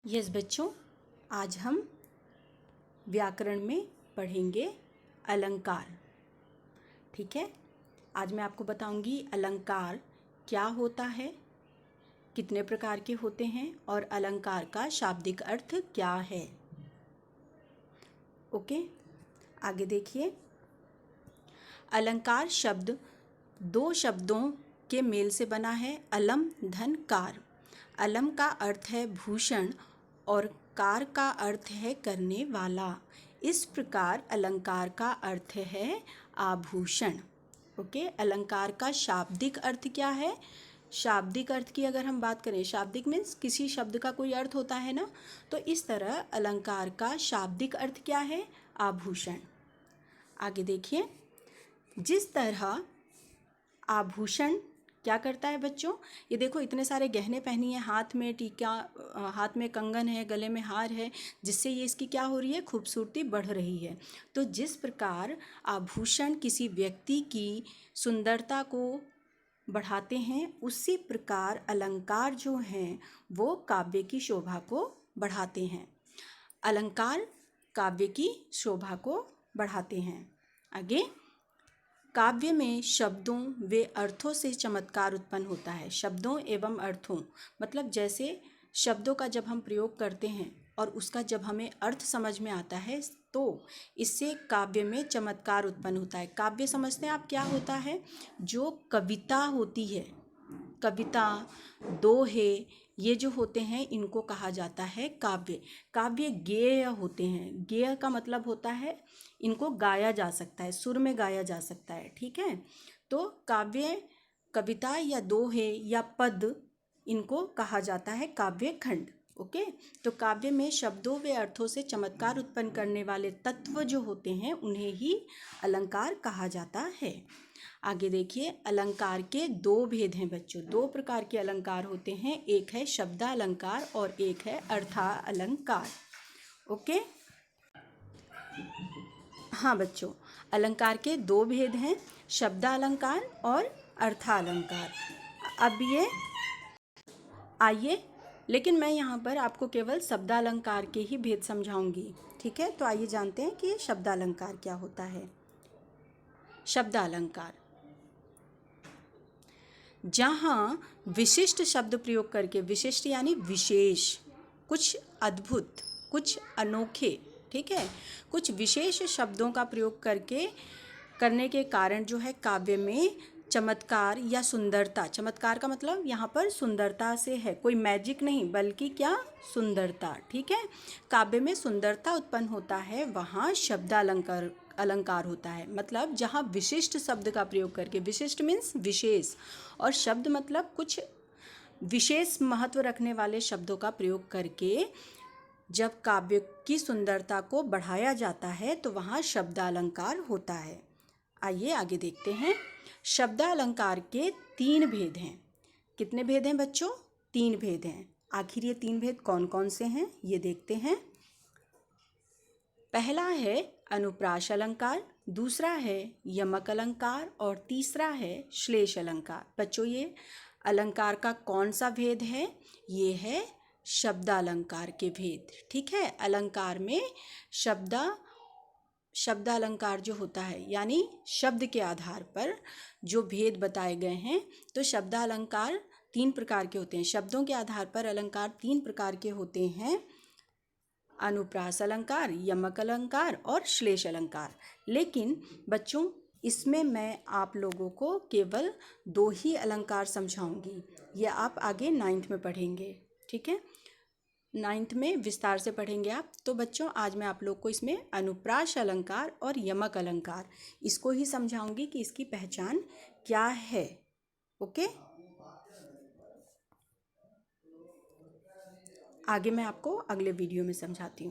Yes बच्चों, आज हम व्याकरण में पढ़ेंगे अलंकार। ठीक है, आज मैं आपको बताऊंगी अलंकार क्या होता है, कितने प्रकार के होते हैं और अलंकार का शाब्दिक अर्थ क्या है। ओके, आगे देखिए। अलंकार शब्द दो शब्दों के मेल से बना है, अलम धन कार। अलम का अर्थ है भूषण और कार का अर्थ है करने वाला। इस प्रकार अलंकार का अर्थ है आभूषण। ओके, अलंकार का शाब्दिक अर्थ क्या है? शाब्दिक अर्थ की अगर हम बात करें, शाब्दिक मीन्स किसी शब्द का कोई अर्थ होता है ना, तो इस तरह अलंकार का शाब्दिक अर्थ क्या है? आभूषण। आगे देखिए, जिस तरह आभूषण क्या करता है बच्चों, ये देखो इतने सारे गहने पहनी है, हाथ में टीका, हाथ में कंगन है, गले में हार है, जिससे ये इसकी क्या हो रही है? खूबसूरती बढ़ रही है। तो जिस प्रकार आभूषण किसी व्यक्ति की सुंदरता को बढ़ाते हैं, उसी प्रकार अलंकार जो हैं वो काव्य की शोभा को बढ़ाते हैं। अलंकार काव्य की शोभा को बढ़ाते हैं। आगे, काव्य में शब्दों व अर्थों से चमत्कार उत्पन्न होता है। शब्दों एवं अर्थों मतलब जैसे शब्दों का जब हम प्रयोग करते हैं और उसका जब हमें अर्थ समझ में आता है, तो इससे काव्य में चमत्कार उत्पन्न होता है। काव्य समझते हैं आप क्या होता है? जो कविता होती है, कविता, दोहे, ये जो होते हैं इनको कहा जाता है काव्य। काव्य गेय होते हैं। गेय का मतलब होता है इनको गाया जा सकता है, सुर में गाया जा सकता है। ठीक है, तो काव्य, कविता या दोहे या पद, इनको कहा जाता है काव्य खंड। ओके, तो काव्य में शब्दों व अर्थों से चमत्कार उत्पन्न करने वाले तत्व जो होते हैं उन्हें ही अलंकार कहा जाता है। आगे देखिए, अलंकार के दो भेद हैं बच्चों। दो प्रकार के अलंकार होते हैं, एक है शब्दालंकार और एक है अर्थालंकार। ओके, हाँ बच्चों, अलंकार के दो भेद हैं, शब्दालंकार और अर्थालंकार। अब ये आइए, लेकिन मैं यहाँ पर आपको केवल शब्दालंकार के ही भेद समझाऊंगी। ठीक है, तो आइए जानते हैं कि ये शब्दालंकार क्या होता है। शब्दालंकार जहाँ विशिष्ट शब्द प्रयोग करके, विशिष्ट यानी विशेष, कुछ अद्भुत, कुछ अनोखे, ठीक है, कुछ विशेष शब्दों का प्रयोग करने के कारण जो है काव्य में चमत्कार या सुंदरता, चमत्कार का मतलब यहाँ पर सुंदरता से है, कोई मैजिक नहीं बल्कि क्या? सुंदरता। ठीक है, काव्य में सुंदरता उत्पन्न होता है, वहाँ अलंकार होता है। मतलब जहाँ विशिष्ट शब्द का प्रयोग करके, विशिष्ट मीन्स विशेष, और शब्द मतलब कुछ विशेष महत्व रखने वाले शब्दों का प्रयोग करके जब काव्य की सुंदरता को बढ़ाया जाता है तो वहाँ शब्दालंकार होता है। आइए आगे देखते हैं। शब्दालंकार के तीन भेद हैं। कितने भेद हैं बच्चों? तीन भेद हैं। आखिर ये तीन भेद कौन कौन से हैं ये देखते हैं। पहला है अनुप्रास अलंकार, दूसरा है यमक अलंकार और तीसरा है श्लेष अलंकार। बच्चों, ये अलंकार का कौन सा भेद है? ये है शब्दालंकार के भेद। ठीक है, अलंकार में शब्दालंकार जो होता है, यानी शब्द के आधार पर जो भेद बताए गए हैं, तो शब्दालंकार तीन प्रकार के होते हैं। शब्दों के आधार पर अलंकार तीन प्रकार के होते हैं, अनुप्रास अलंकार, यमक अलंकार और श्लेष अलंकार। लेकिन बच्चों, इसमें मैं आप लोगों को केवल दो ही अलंकार समझाऊंगी। ये आप आगे 9th में पढ़ेंगे। ठीक है, 9th में विस्तार से पढ़ेंगे आप। तो बच्चों, आज मैं आप लोग को इसमें अनुप्रास अलंकार और यमक अलंकार, इसको ही समझाऊंगी कि इसकी पहचान क्या है। ओके, आगे मैं आपको अगले वीडियो में समझाती हूँ।